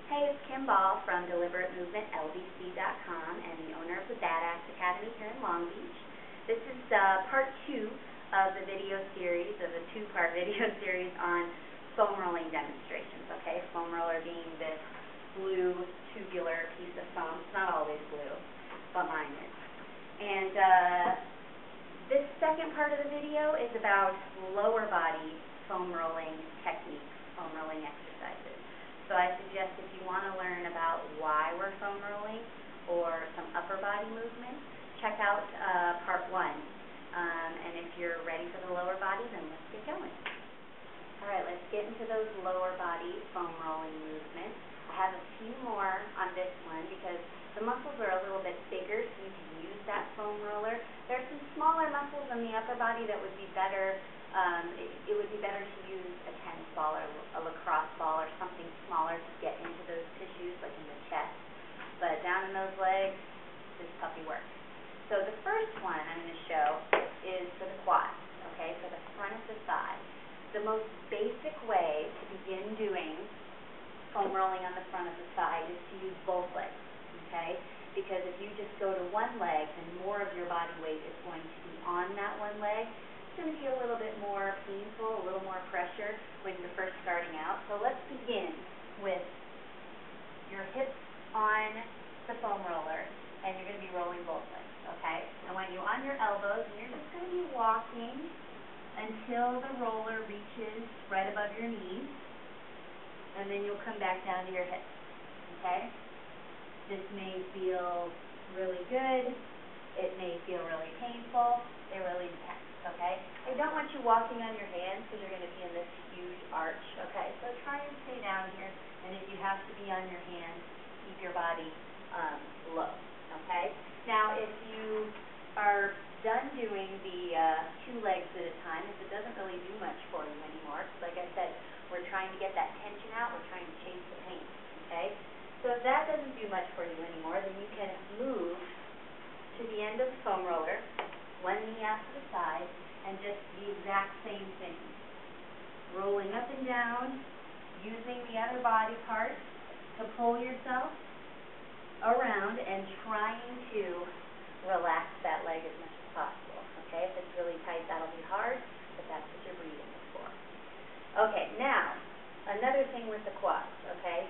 Hey, it's Kim Ball from DeliberateMovementLBC.com and the owner of the Badass Academy here in Long Beach. This is part 2 of the video series, of a 2-part video series on foam rolling demonstrations, okay? Foam roller being this blue tubular piece of foam. It's not always blue, but mine is. And this second part of the video is about lower body foam rolling techniques, foam rolling exercises. So I suggest if you want to learn about why we're foam rolling or some upper body movements, check out part 1. And if you're ready for the lower body, then let's get going. All right, let's get into those lower body foam rolling movements. I have a few more on this one because the muscles are a little bit bigger, so you can use that foam roller. There are some smaller muscles in the upper body that would be better. It would be better to use a tennis ball or a lacrosse ball or something smaller to get into those tissues, like in the chest. But down in those legs, this puppy works. So the first one I'm going to show is for the quads, okay, for the front of the thigh. The most basic way to begin doing foam rolling on the front of the thigh is to use both legs, okay? Because if you just go to one leg, then more of your body weight is going to be on that one leg. It's going to be a little bit more painful, a little more pressure when you're first starting out. So let's begin with your hips on the foam roller, and you're going to be rolling both legs, okay? I want you on your elbows, and you're just going to be walking until the roller reaches right above your knees, and then you'll come back down to your hips, okay? This may feel really good. It may feel really painful. It really depends. Okay? I don't want you walking on your hands because you're going to be in this huge arch. Okay? So try and stay down here. And if you have to be on your hands, keep your body low. Okay? Now, if you are done doing the 2 legs at a time, if it doesn't really do much for you anymore, like I said, we're trying to get that tension out. We're trying to chase the pain. Okay? So if that doesn't do much for you anymore, then you can move to the end of the foam roller, one knee out to the side, and just the exact same thing. Rolling up and down, using the other body part to pull yourself around and trying to relax that leg as much as possible. Okay, if it's really tight, that'll be hard, but that's what your breathing is for. Okay, now, another thing with the quads, okay?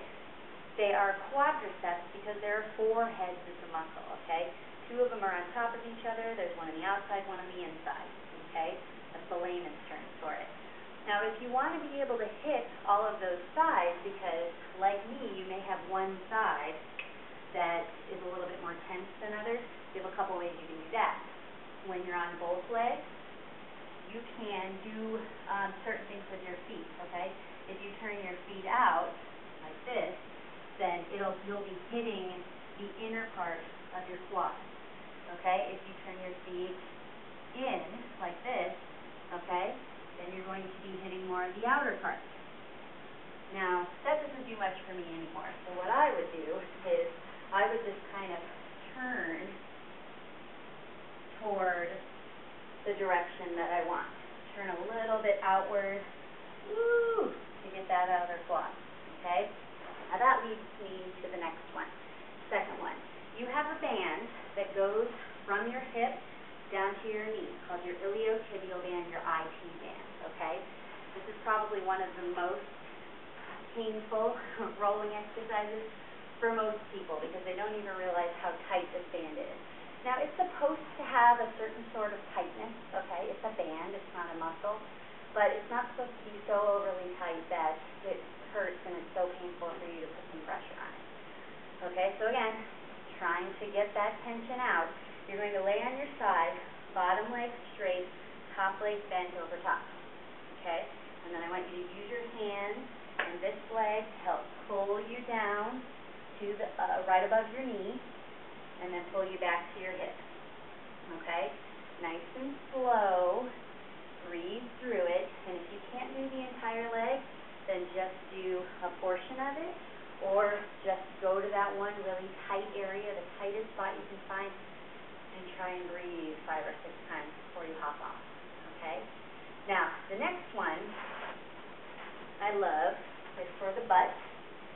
They are quadriceps because there are 4 heads of the muscle, okay? 2 of them are on top of each other. There's one on the outside, one on the inside, okay? That's the layman's term for it. Now, if you want to be able to hit all of those sides, because like me, you may have one side that is a little bit more tense than others, you have a couple ways you can do that. When you're on both legs, you can do certain things with your feet, okay? If you turn your feet out like this, then you'll be hitting the inner part of your quad. Okay, if you turn your feet in like this, okay, then you're going to be hitting more of the outer part. Now, that doesn't do much for me anymore. So what I would do is I would just kind of turn toward the direction that I want. Turn a little bit outward, woo, to get that outer quad. Okay? Now that leads me to the next one. Second one. You have a band that goes from your hip down to your knee, called your iliotibial band, your IT band, okay? This is probably one of the most painful rolling exercises for most people because they don't even realize how tight this band is. Now, it's supposed to have a certain sort of tightness, okay? It's a band, it's not a muscle, but it's not supposed to be so overly tight that it hurts and it's so painful for you to put some pressure on it. Okay, so again, trying to get that tension out, you're going to lay on your side, bottom leg straight, top leg bent over top. Okay? And then I want you to use your hands and this leg to help pull you down to the right above your knee, and then pull you back to your hip. Okay? Nice and slow. Breathe through it. And if you can't do the entire leg, then just do a portion of it. Or just go to that one really tight area, the tightest spot you can find, and try and breathe 5 or 6 times before you hop off, okay? Now, the next one I love is for the butt,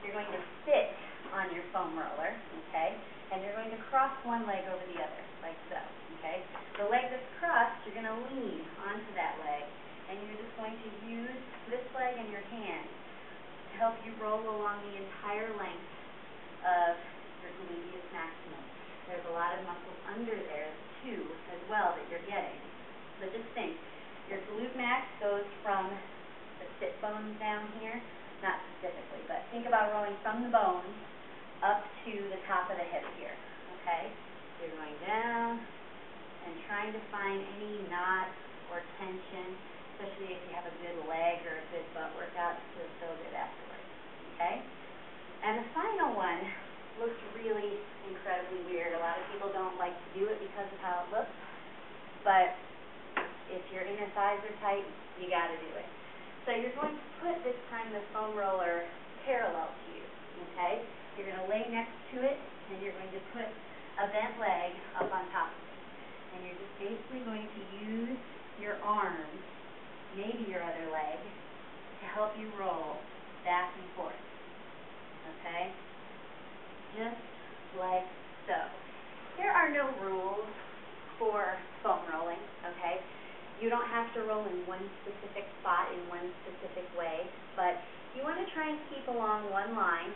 you're going to sit on your foam roller, okay? And you're going to cross one leg over the other, like so, okay? The leg that's crossed, you're going to lean onto that leg, and you're just going to use this leg and your hand to help you roll along the entire length of your gluteus maximus. There's a lot of muscles under there, too, as well, that you're getting. So just think, your glute max goes from the sit bones down here, not specifically, but think about rolling from the bones up to the top of the hip here, okay? So you're going down and trying to find any knot or tension, especially if you have a good leg or a good butt workout, to feel good afterwards, okay? And the final one looks really incredibly weird. A lot of people don't like to do it because of how it looks, but if your inner thighs are tight, you got to do it. So you're going to put this time the foam roller parallel to you, okay? You're going to lay next to it, and you're going to put a bent leg up on top of it. And you're just basically going to use your arms, maybe your other leg, to help you roll back and forth, okay? Just like so. There are no rules for foam rolling, okay? You don't have to roll in one specific spot in one specific way, but you want to try and keep along one line,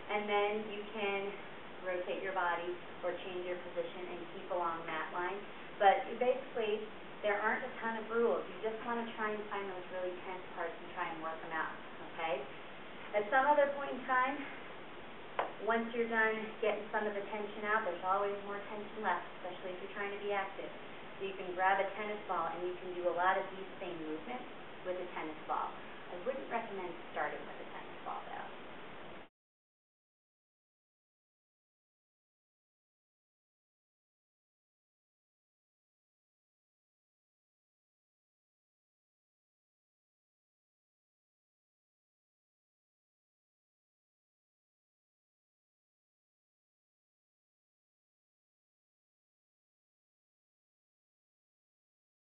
and then you can rotate your body or change your position and keep along that line. But basically, there aren't a ton of rules. You just want to try and find those really tense parts and try and work them out, okay? At some other point in time, once you're done getting some of the tension out, there's always more tension left, especially if you're trying to be active. So you can grab a tennis ball, and you can do a lot of these same movements with a tennis ball.